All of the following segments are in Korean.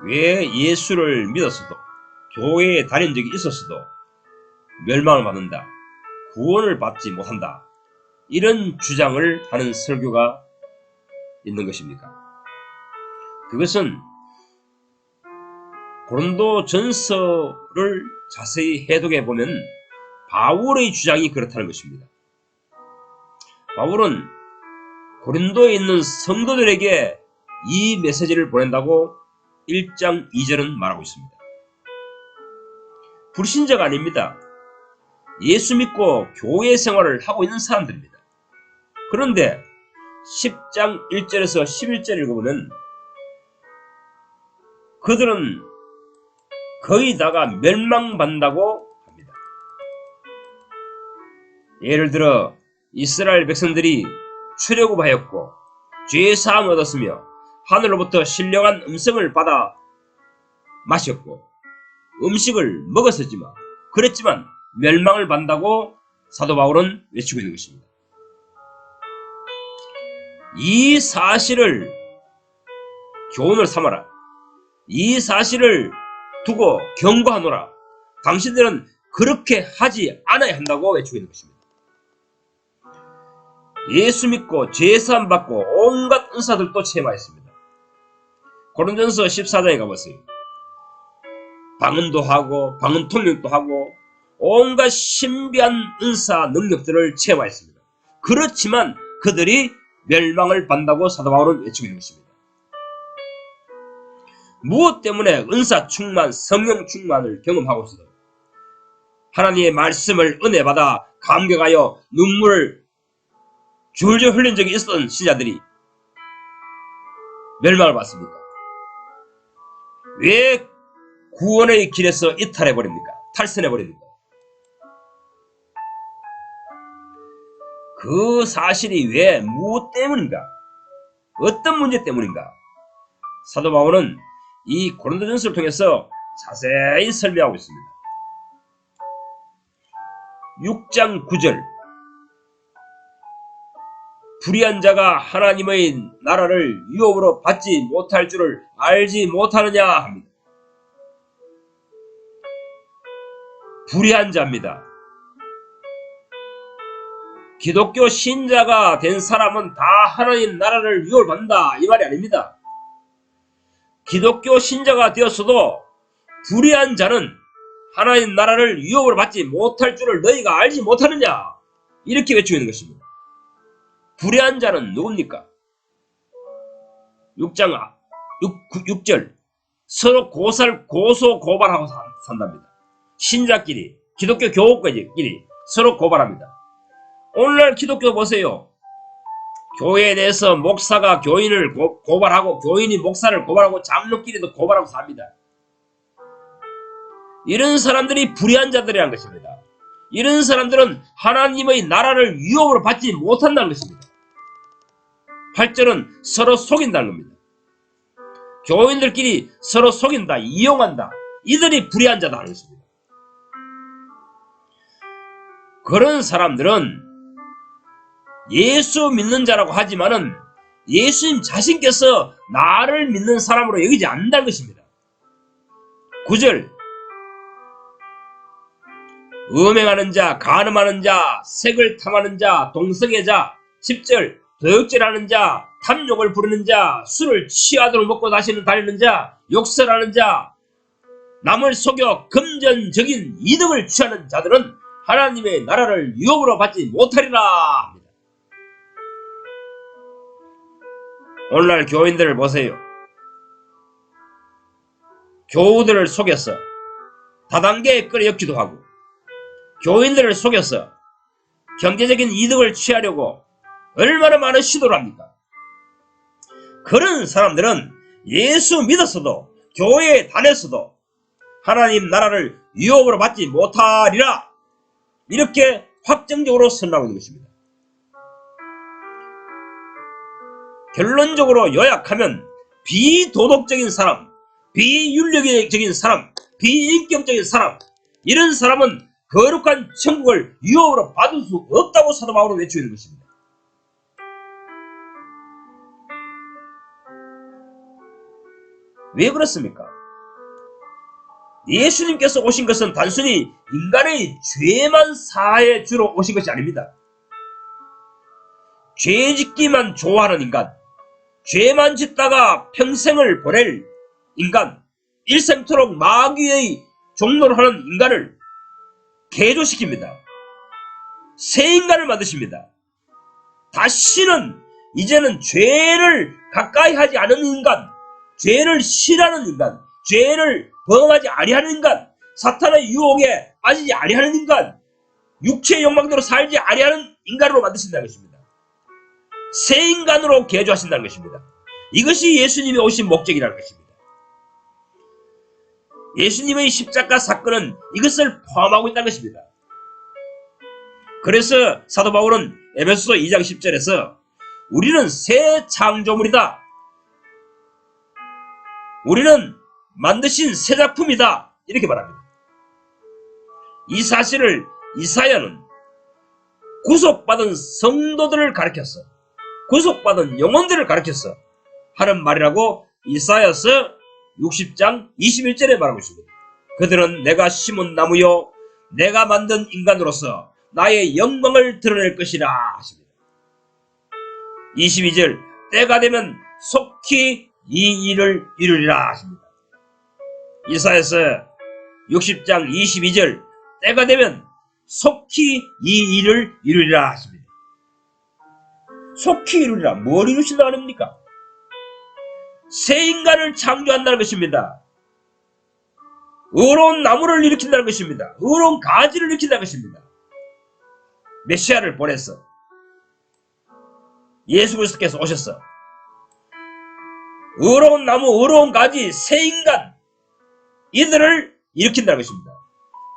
왜 예수를 믿었어도 교회에 다닌 적이 있었어도 멸망을 받는다, 구원을 받지 못한다, 이런 주장을 하는 설교가 있는 것입니까? 그것은 고린도전서를 자세히 해독해 보면 바울의 주장이 그렇다는 것입니다. 바울은 고린도에 있는 성도들에게 이 메시지를 보낸다고 1장 2절은 말하고 있습니다. 불신자가 아닙니다. 예수 믿고 교회 생활을 하고 있는 사람들입니다. 그런데 10장 1절에서 11절 읽어보면 그들은 거의 다가 멸망받는다고 합니다. 예를 들어 이스라엘 백성들이 출애굽하였고 죄사함을 얻었으며 하늘로부터 신령한 음성을 받아 마셨고 음식을 먹었었지만 그랬지만 멸망을 받는다고 사도 바울은 외치고 있는 것입니다. 이 사실을 교훈을 삼아라. 이 사실을 두고 경고하노라. 당신들은 그렇게 하지 않아야 한다고 외치고 있는 것입니다. 예수 믿고 죄사함 받고 온갖 은사들도 체험하였습니다. 고린도전서 14장에 가보세요. 방언도 하고 방언 통역도 하고 온갖 신비한 은사 능력들을 체험하였습니다. 그렇지만 그들이 멸망을 받는다고 사도 바울은 외치고 있는 것입니다. 무엇 때문에 은사 충만, 성령 충만을 경험하고서도 하나님의 말씀을 은혜 받아 감격하여 눈물을 줄줄 흘린 적이 있었던 신자들이 멸망을 받습니까? 왜 구원의 길에서 이탈해버립니까? 탈선해버립니까? 그 사실이 왜 무엇 때문인가? 어떤 문제 때문인가? 사도 바울은 이 고린도전서를 통해서 자세히 설명하고 있습니다. 6장 9절 불의한 자가 하나님의 나라를 유업으로 받지 못할 줄을 알지 못하느냐 합니다. 불의한 자입니다. 기독교 신자가 된 사람은 다 하나님 나라를 유업을 받는다 이 말이 아닙니다. 기독교 신자가 되었어도 불의한 자는 하나님 나라를 유업으로 받지 못할 줄을 너희가 알지 못하느냐 이렇게 외치고 있는 것입니다. 불의한 자는 누굽니까? 6절 서로 고소 고발하고 산답니다. 신자끼리 기독교 교우끼리 서로 고발합니다. 오늘날 기독교 보세요. 교회에 대해서 목사가 교인을 고발하고 교인이 목사를 고발하고 장로끼리도 고발하고 삽니다. 이런 사람들이 불의한 자들이라는 것입니다. 이런 사람들은 하나님의 나라를 유업으로 받지 못한다는 것입니다. 8절은 서로 속인다는 겁니다. 교인들끼리 서로 속인다, 이용한다. 이들이 불의한 자다 하는 것입니다. 그런 사람들은 예수 믿는 자라고 하지만은 예수님 자신께서 나를 믿는 사람으로 여기지 않는다는 것입니다. 9절 음행하는 자, 간음하는 자, 색을 탐하는 자, 동성애자. 10절 도역질하는 자, 탐욕을 부르는 자, 술을 취하도록 먹고 다니는 자, 욕설하는 자, 남을 속여 금전적인 이득을 취하는 자들은 하나님의 나라를 유업으로 받지 못하리라 합니다. 오늘날 교인들을 보세요. 교우들을 속여서 다단계에 끌어엮기도 하고 교인들을 속여서 경제적인 이득을 취하려고 얼마나 많은 시도를 합니까? 그런 사람들은 예수 믿었어도 교회에 다녔어도 하나님 나라를 유업으로 받지 못하리라 이렇게 확정적으로 선언하고 있는 것입니다. 결론적으로 요약하면 비도덕적인 사람, 비윤리적인 사람, 비인격적인 사람 이런 사람은 거룩한 천국을 유업으로 받을 수 없다고 사도 바울은 외치고 있는 것입니다. 왜 그렇습니까? 예수님께서 오신 것은 단순히 인간의 죄만 사해 주러 오신 것이 아닙니다. 죄짓기만 좋아하는 인간, 죄만 짓다가 평생을 보낼 인간, 일생토록 마귀의 종노를 하는 인간을 개조시킵니다. 새 인간을 만드십니다. 다시는 이제는 죄를 가까이 하지 않은 인간, 죄를 싫어하는 인간, 죄를 범하지 아니하는 인간, 사탄의 유혹에 빠지지 아니하는 인간, 육체의 욕망대로 살지 아니하는 인간으로 만드신다는 것입니다. 새 인간으로 개조하신다는 것입니다. 이것이 예수님이 오신 목적이라는 것입니다. 예수님의 십자가 사건은 이것을 포함하고 있다는 것입니다. 그래서 사도 바울은 에베소서 2장 10절에서 우리는 새 창조물이다. 우리는 만드신 새 작품이다. 이렇게 말합니다. 이 사실을 이사야는 구속받은 성도들을 가리켰어. 구속받은 영혼들을 가리켰어. 하는 말이라고 이사야서 60장 21절에 말하고 있습니다. 그들은 내가 심은 나무요 내가 만든 인간으로서 나의 영광을 드러낼 것이라 하십니다. 22절 때가 되면 속히 이 일을 이루리라 하십니다. 이사야서 60장 22절 때가 되면 속히 이 일을 이루리라 하십니다. 속히 이루리라. 뭘 이루신다고 합니까? 새 인간을 창조한다는 것입니다. 의로운 나무를 일으킨다는 것입니다. 의로운 가지를 일으킨다는 것입니다. 메시아를 보냈어. 예수 그리스도께서 오셨어. 의로운 나무, 의로운 가지, 새 인간 이들을 일으킨다는 것입니다.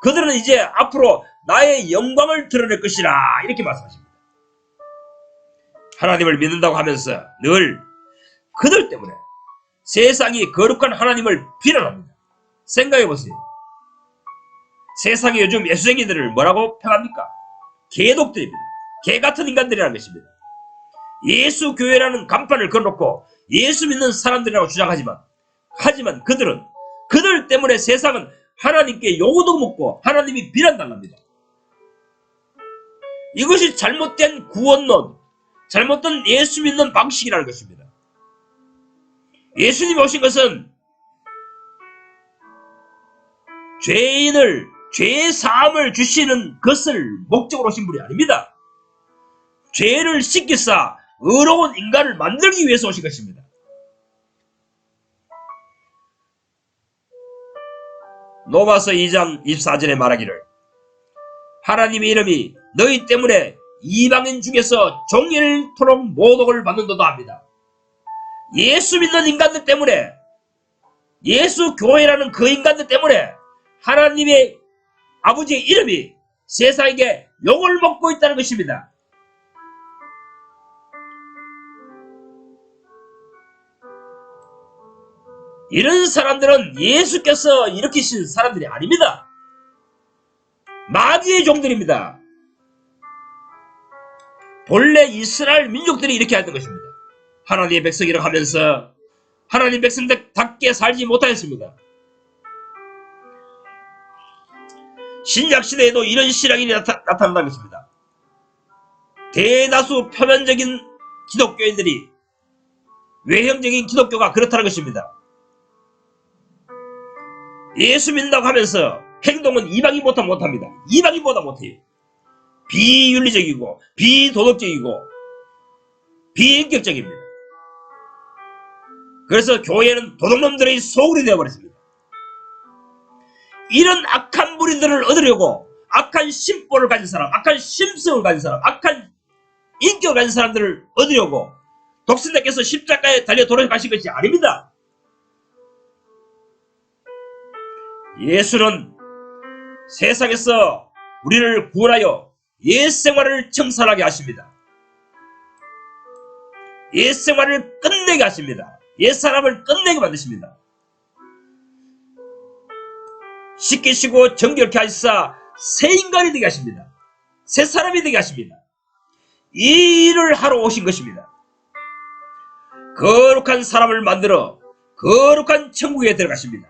그들은 이제 앞으로 나의 영광을 드러낼 것이라 이렇게 말씀하십니다. 하나님을 믿는다고 하면서 늘 그들 때문에 세상이 거룩한 하나님을 비난합니다. 생각해보세요. 세상이 요즘 예수쟁이들을 뭐라고 평합니까? 개독들입니다. 개같은 인간들이라는 것입니다. 예수 교회라는 간판을 걸어놓고 예수 믿는 사람들이라고 주장하지만 그들은 그들 때문에 세상은 하나님께 요구도 묻고 하나님이 비난당합니다. 이것이 잘못된 구원론, 잘못된 예수 믿는 방식이라는 것입니다. 예수님이 오신 것은 죄의 사함을 주시는 것을 목적으로 오신 분이 아닙니다. 죄를 씻기사 의로운 인간을 만들기 위해서 오신 것입니다. 로마서 2장 24절에 말하기를 하나님의 이름이 너희 때문에 이방인 중에서 종일토록 모독을 받는도다 합니다. 예수 믿는 인간들 때문에, 예수 교회라는 그 인간들 때문에 하나님의 아버지의 이름이 세상에게 욕을 먹고 있다는 것입니다. 이런 사람들은 예수께서 일으키신 사람들이 아닙니다. 마귀의 종들입니다. 본래 이스라엘 민족들이 이렇게 했던 것입니다. 하나님의 백성이라고 하면서 하나님 백성답게 살지 못하였습니다. 신약시대에도 이런 신앙이 나타난다는 것입니다. 대다수 표면적인 기독교인들이 외형적인 기독교가 그렇다는 것입니다. 예수 믿는다고 하면서 행동은 이방인보다 못합니다. 이방인보다 못해요. 비윤리적이고 비도덕적이고 비인격적입니다. 그래서 교회는 도둑놈들의 소굴이 되어버렸습니다. 이런 악한 무리들을 얻으려고 악한 심보를 가진 사람, 악한 심성을 가진 사람, 악한 인격을 가진 사람들을 얻으려고 독신자께서 십자가에 달려 돌아가신 것이 아닙니다. 예수는 세상에서 우리를 구원하여 옛생활을 청산하게 하십니다. 옛생활을 끝내게 하십니다. 옛사람을 끝내게 만드십니다. 씻기시고 정결케 하시사 새 인간이 되게 하십니다. 새 사람이 되게 하십니다. 이 일을 하러 오신 것입니다. 거룩한 사람을 만들어 거룩한 천국에 들어가십니다.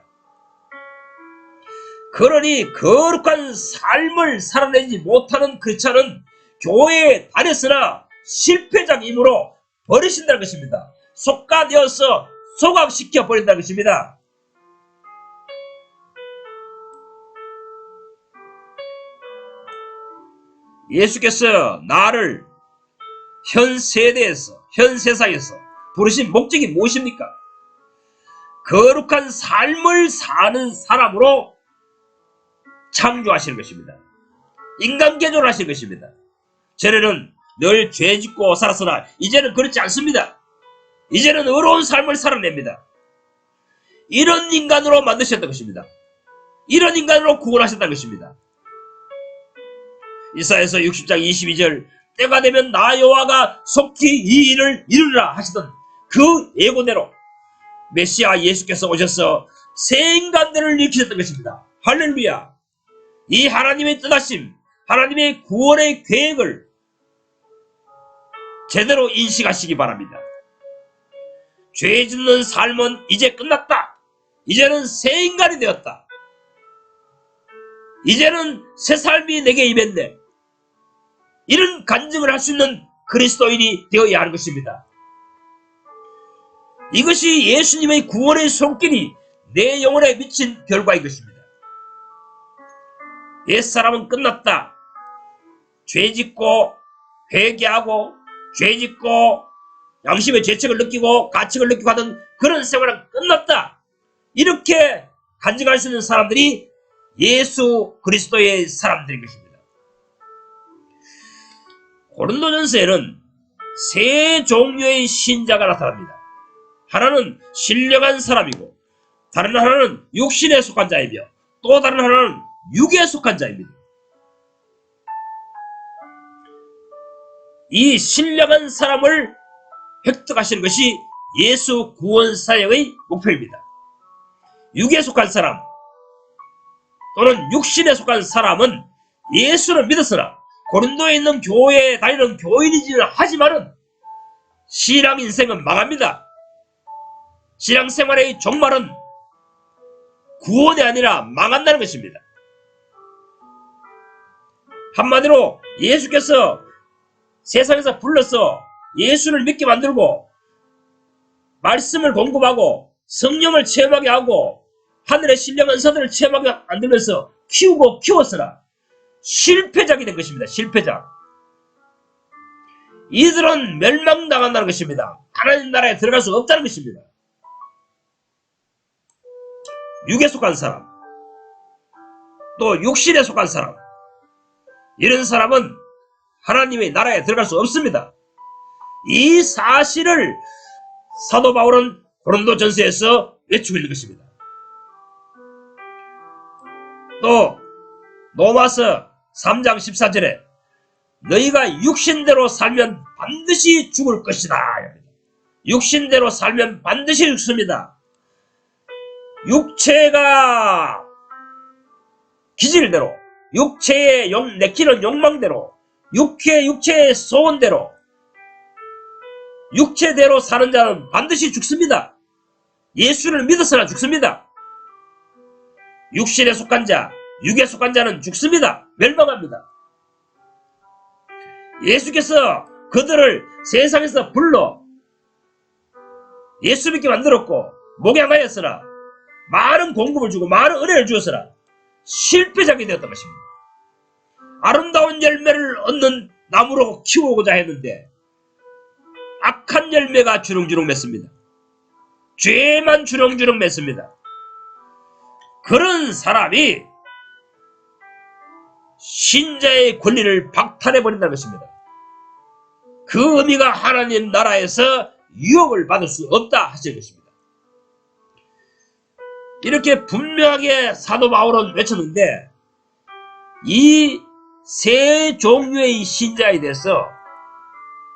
그러니 거룩한 삶을 살아내지 못하는 크리스찬은 교회에 다녔으나 실패자이므로 버리신다는 것입니다. 속가되어서 소각시켜 버린다는 것입니다. 예수께서 나를 현 세대에서, 현 세상에서 부르신 목적이 무엇입니까? 거룩한 삶을 사는 사람으로 창조하시는 것입니다. 인간 개조를 하시는 것입니다. 전에는 늘 죄짓고 살았으나 이제는 그렇지 않습니다. 이제는 의로운 삶을 살아냅니다. 이런 인간으로 만드셨던 것입니다. 이런 인간으로 구원하셨다는 것입니다. 이사야서 60장 22절 때가 되면 나 여호와가 속히 이 일을 이루리라 하시던 그 예고대로 메시아 예수께서 오셔서 새 인간들을 일으키셨던 것입니다. 할렐루야. 이 하나님의 뜻하심, 하나님의 구원의 계획을 제대로 인식하시기 바랍니다. 죄 짓는 삶은 이제 끝났다. 이제는 새 인간이 되었다. 이제는 새 삶이 내게 임했네. 이런 간증을 할 수 있는 그리스도인이 되어야 하는 것입니다. 이것이 예수님의 구원의 손길이 내 영혼에 미친 결과인 것입니다. 옛사람은 끝났다. 죄짓고 회개하고 죄짓고 양심의 죄책을 느끼고 가책을 느끼고 하던 그런 생활은 끝났다. 이렇게 간증할 수 있는 사람들이 예수 그리스도의 사람들인 것입니다. 고린도전서에는 세 종류의 신자가 나타납니다. 하나는 신령한 사람이고 다른 하나는 육신에 속한 자이며 또 다른 하나는 육에 속한 자입니다. 이 신령한 사람을 획득하시는 것이 예수 구원 사역의 목표입니다. 육에 속한 사람 또는 육신에 속한 사람은 예수를 믿었으나 고린도에 있는 교회에 다니는 교인이지는 하지만은 신앙 인생은 망합니다. 신앙생활의 종말은 구원이 아니라 망한다는 것입니다. 한마디로 예수께서 세상에서 불러서 예수를 믿게 만들고 말씀을 공급하고 성령을 체험하게 하고 하늘의 신령한 은사들을 체험하게 만들면서 키우고 키웠으나 실패작이 된 것입니다. 실패작. 이들은 멸망당한다는 것입니다. 하나님 나라에 들어갈 수 없다는 것입니다. 육에 속한 사람 또 육신에 속한 사람 이런 사람은 하나님의 나라에 들어갈 수 없습니다. 이 사실을 사도 바울은 고린도전서에서 외치고 있는 것입니다. 또 로마서 3장 14절에 너희가 육신대로 살면 반드시 죽을 것이다. 육신대로 살면 반드시 죽습니다. 육체가 기질대로 육체의 내키는 욕망대로 육체의 소원대로 육체대로 사는 자는 반드시 죽습니다. 예수를 믿어서나 죽습니다. 육신에 속한 자, 육에 속한 자는 죽습니다. 멸망합니다. 예수께서 그들을 세상에서 불러 예수 믿게 만들었고 목양하였으나 많은 공급을 주고 많은 은혜를 주었으나 실패작이 되었던 것입니다. 아름다운 열매를 얻는 나무로 키우고자 했는데 악한 열매가 주렁주렁 맺습니다. 죄만 주렁주렁 맺습니다. 그런 사람이 신자의 권리를 박탈해버린다는 것입니다. 그 의미가 하나님 나라에서 유업을 받을 수 없다 하실 것입니다. 이렇게 분명하게 사도 바울은 외쳤는데 이 세 종류의 신자에 대해서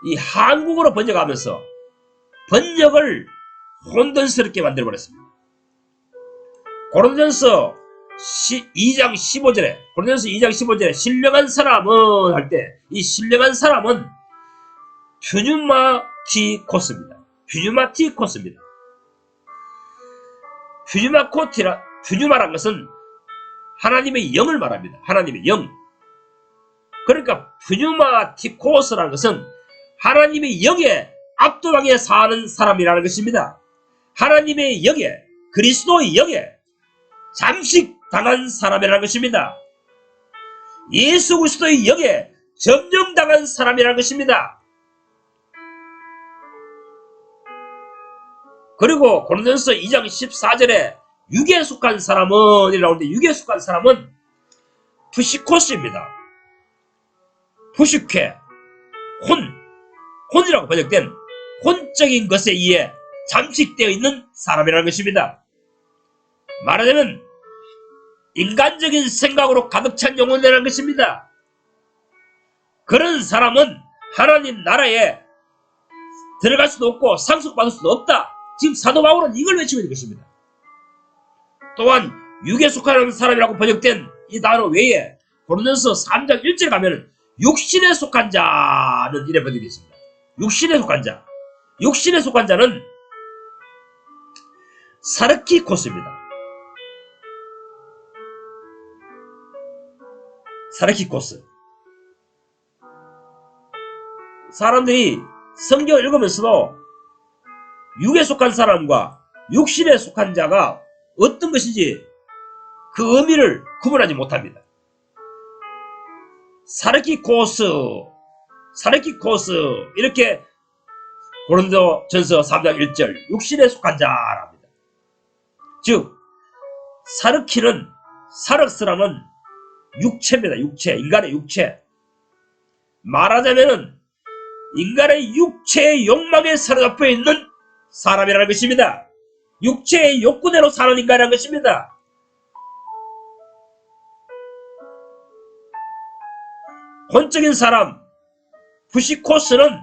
이 한국어로 번역하면서 번역을 혼돈스럽게 만들어버렸습니다. 고린도전서 2장 15절에 고린도전서 2장 15절에 신령한 사람은 할 때 이 신령한 사람은 퓨뉴마티코스입니다. 퓨뉴마란 것은 하나님의 영을 말합니다. 하나님의 영. 그러니까 푸뉴마티코스라는 것은 하나님의 영에 압도당해 사는 사람이라는 것입니다. 하나님의 영에, 그리스도의 영에 잠식당한 사람이라는 것입니다. 예수 그리스도의 영에 점령당한 사람이라는 것입니다. 그리고 고린도전서 2장 14절에 육에 속한 사람은 이라고 하는데, 육에 속한 사람은 푸시코스입니다. 푸시케, 혼이라고 번역된 혼적인 것에 의해 잠식되어 있는 사람이라는 것입니다. 말하자면 인간적인 생각으로 가득 찬 영혼이라는 것입니다. 그런 사람은 하나님 나라에 들어갈 수도 없고 상속받을 수도 없다. 지금 사도 바울은 이걸 외치고 있는 것입니다. 또한 육에 속하는 사람이라고 번역된 이 단어 외에 고린도전서 3장 1절에 가면 육신에 속한 자는 이래 번역되어 있습니다. 육신에 속한 자. 육신에 속한 자는 사르키코스입니다. 사르키코스. 사람들이 성경을 읽으면서도 육에 속한 사람과 육신에 속한 자가 어떤 것인지 그 의미를 구분하지 못합니다. 사르키코스 이렇게 고린도전서 3장 1절 육신에 속한 자랍니다. 즉 사르크스라는 육체입니다. 육체, 인간의 육체. 말하자면은 인간의 육체의 욕망에 사로잡혀 있는 사람이라는 것입니다. 육체의 욕구대로 사는 인간이라는 것입니다. 혼적인 사람, 푸시코스는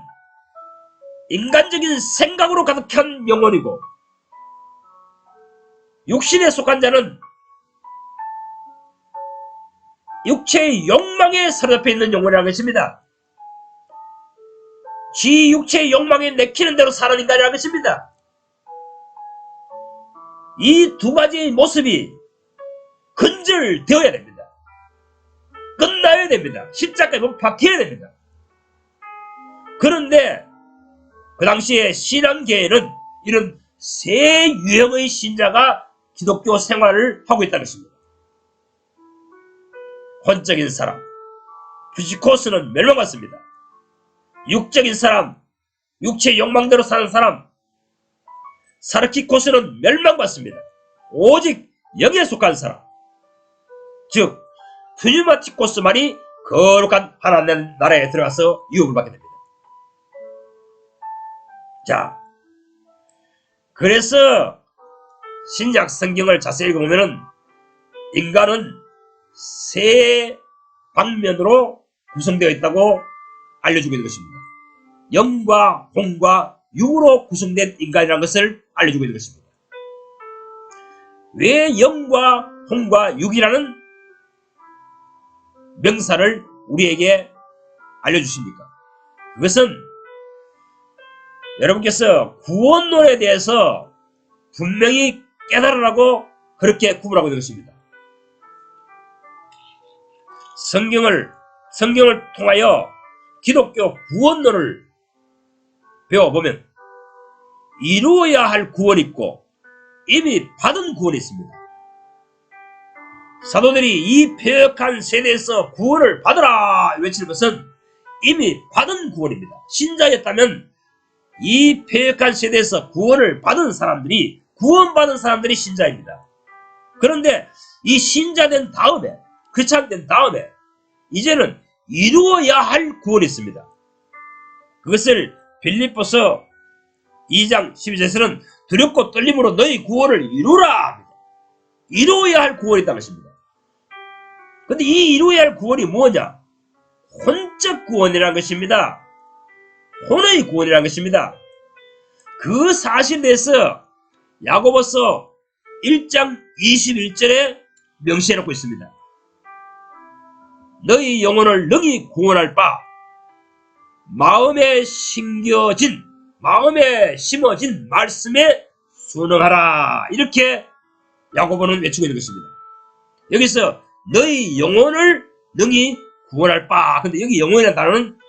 인간적인 생각으로 가득한 영혼이고, 육신에 속한 자는 육체의 욕망에 사로잡혀 있는 영혼이라는 것입니다. 지 육체의 욕망에 내키는 대로 사는 인간이라는 것입니다. 이 두 가지의 모습이 근절되어야 됩니다. 끝나야 됩니다. 십자가에 못 박혀야 됩니다. 그런데 그 당시에 신앙계에는 이런 세 유형의 신자가 기독교 생활을 하고 있다는 것입니다. 혼적인 사람, 푸시코스는 멸망받습니다. 육적인 사람, 육체의 욕망대로 사는 사람, 사르키코스는 멸망받습니다. 오직 영에 속한 사람, 즉 푸뉴마티코스만이 거룩한 하나님 나라에 들어가서 유업을 받게 됩니다. 자, 그래서 신약 성경을 자세히 읽어보면 인간은 세 방면으로 구성되어 있다고 알려주고 있는 것입니다. 영과 혼과 육으로 구성된 인간이라는 것을 알려주고 있는 것입니다. 왜 영과 혼과 육이라는 명사를 우리에게 알려주십니까? 그것은 여러분께서 구원론에 대해서 분명히 깨달으라고 그렇게 구분하고 있는 것입니다. 성경을 통하여 기독교 구원론을 배워보면 이루어야 할 구원이 있고 이미 받은 구원이 있습니다. 사도들이 이 폐역한 세대에서 구원을 받으라 외치는 것은 이미 받은 구원입니다. 신자였다면 이 폐역한 세대에서 구원을 받은 사람들이, 구원받은 사람들이 신자입니다. 그런데 이 신자된 다음에, 크리스찬된 다음에 이제는 이루어야 할 구원이 있습니다. 그것을 빌립보서 2장 12절에서는 두렵고 떨림으로 너희 구원을 이루라 합니다. 이루어야 할 구원이 있다는 것입니다. 그런데 이 이루어야 할 구원이 뭐냐? 혼적 구원이라는 것입니다. 혼의 구원이라는 것입니다. 그 사실에 대해서 야고보서 1장 21절에 명시해놓고 있습니다. 너희 영혼을 능히 구원할 바 마음에 심어진 말씀에 순응하라. 이렇게 야고보는 외치고 있는 것입니다. 여기서 너희 영혼을 능히 구원할 바. 근데 여기 영혼이라는 단어는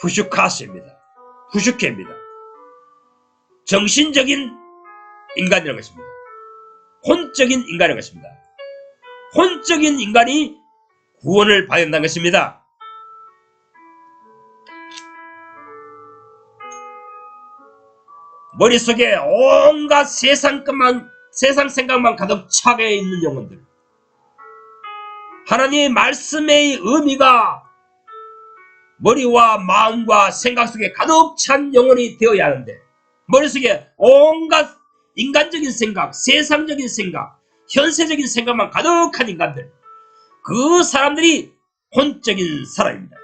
푸슈카스입니다. 푸슈케입니다. 정신적인 인간이라는 것입니다. 혼적인 인간이라는 것입니다. 혼적인 인간이 구원을 받아야 한다는 것입니다. 머릿속에 온갖 세상 생각만 가득 차게 있는 영혼들. 하나님의 말씀의 의미가 머리와 마음과 생각 속에 가득 찬 영혼이 되어야 하는데, 머릿속에 온갖 인간적인 생각, 세상적인 생각, 현세적인 생각만 가득한 인간들, 그 사람들이 혼적인 사람입니다.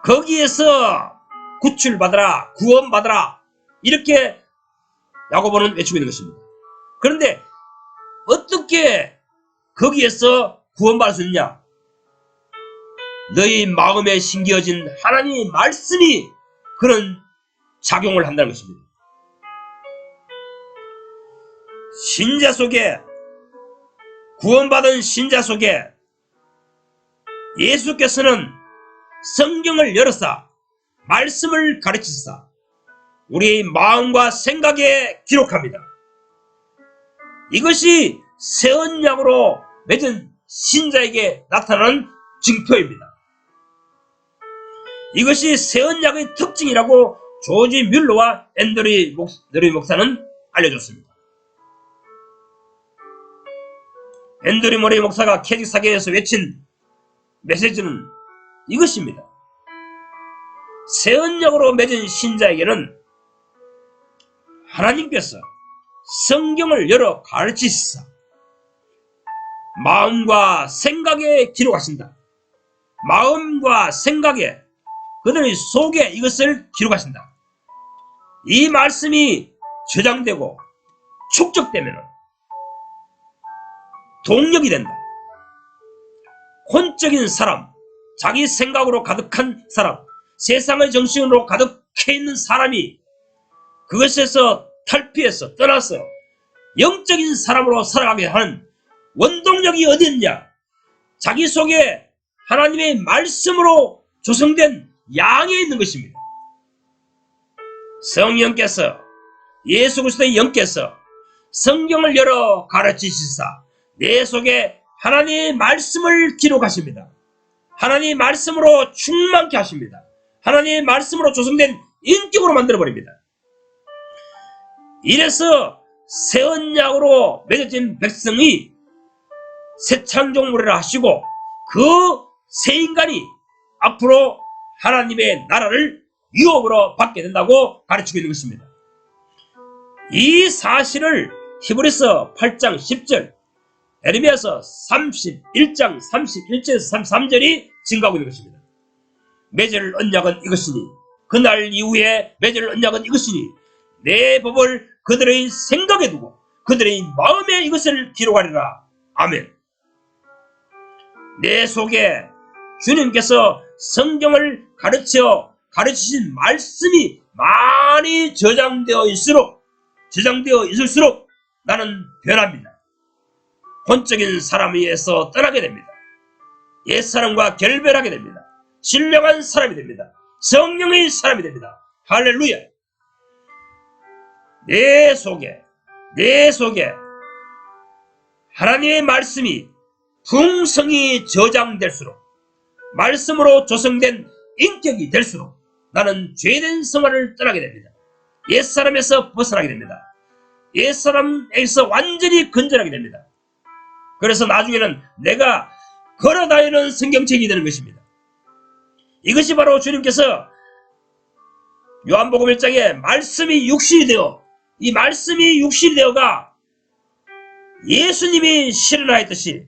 거기에서 구출받아라, 구원받아라, 이렇게 야고보는 외치고 있는 것입니다. 그런데 어떻게 거기에서 구원받을 수 있느냐? 너희 마음에 심겨진 하나님의 말씀이 그런 작용을 한다는 것입니다. 신자 속에, 구원받은 신자 속에 예수께서는 성경을 열어서 말씀을 가르치사 우리 마음과 생각에 기록합니다. 이것이 새 언약으로 맺은 신자에게 나타나는 증표입니다. 이것이 새 언약의 특징이라고 조지 뮬러와 앤드류 목사는 알려줬습니다. 앤드류 모레이 목사가 캐릭 사계에서 외친 메시지는 이것입니다. 새 언약으로 맺은 신자에게는 하나님께서 성경을 열어 가르치시사 마음과 생각에 기록하신다. 마음과 생각에, 그들의 속에 이것을 기록하신다. 이 말씀이 저장되고 축적되면 동력이 된다. 혼적인 사람, 자기 생각으로 가득한 사람, 세상의 정신으로 가득해 있는 사람이 그것에서 탈피해서 떠나서 영적인 사람으로 살아가게 하는 원동력이 어디 있느냐? 자기 속에 하나님의 말씀으로 조성된 양에 있는 것입니다. 성령께서, 예수 그리스도의 영께서 성경을 열어 가르치시사 내 속에 하나님의 말씀을 기록하십니다. 하나님의 말씀으로 충만케 하십니다. 하나님의 말씀으로 조성된 인격으로 만들어버립니다. 이래서 새 언약으로 맺어진 백성이 새 창조물이라 하시고 그 새 인간이 앞으로 하나님의 나라를 유업으로 받게 된다고 가르치고 있는 것입니다. 이 사실을 히브리서 8장 10절, 에레미야서 31장 31절에서 33절이 증가하고 있는 것입니다. 맺을 언약은 이것이니, 그날 이후에 맺을 언약은 이것이니 내 법을 그들의 생각에 두고 그들의 마음에 이것을 기록하리라. 아멘. 내 속에 주님께서 성경을 가르치신 말씀이 많이 저장되어 있을수록 나는 변합니다. 혼적인 사람에서 떠나게 됩니다. 옛사람과 결별하게 됩니다. 신령한 사람이 됩니다. 성령의 사람이 됩니다. 할렐루야. 내 속에 하나님의 말씀이 풍성히 저장될수록, 말씀으로 조성된 인격이 될수록 나는 죄된 생활을 떠나게 됩니다. 옛사람에서 벗어나게 됩니다. 옛사람에서 완전히 건전하게 됩니다. 그래서 나중에는 내가 걸어다니는 성경책이 되는 것입니다. 이것이 바로 주님께서 요한복음 1장에 말씀이 육신이 되어, 이 말씀이 육신이 되어가 예수님이 실현하였듯이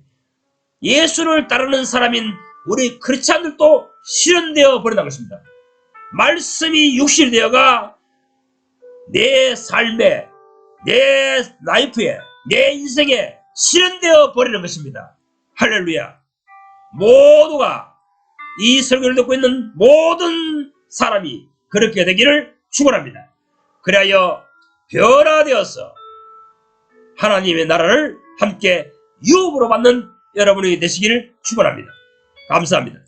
예수를 따르는 사람인 우리 크리스찬들도 실현되어 버린다는 것입니다. 말씀이 육신이 되어가 내 삶에, 내 라이프에, 내 인생에 실현되어 버리는 것입니다. 할렐루야. 모두가, 이 설교를 듣고 있는 모든 사람이 그렇게 되기를 축원합니다. 그리하여 변화되어서 하나님의 나라를 함께 유업으로 받는 여러분이 되시기를 축원합니다. 감사합니다.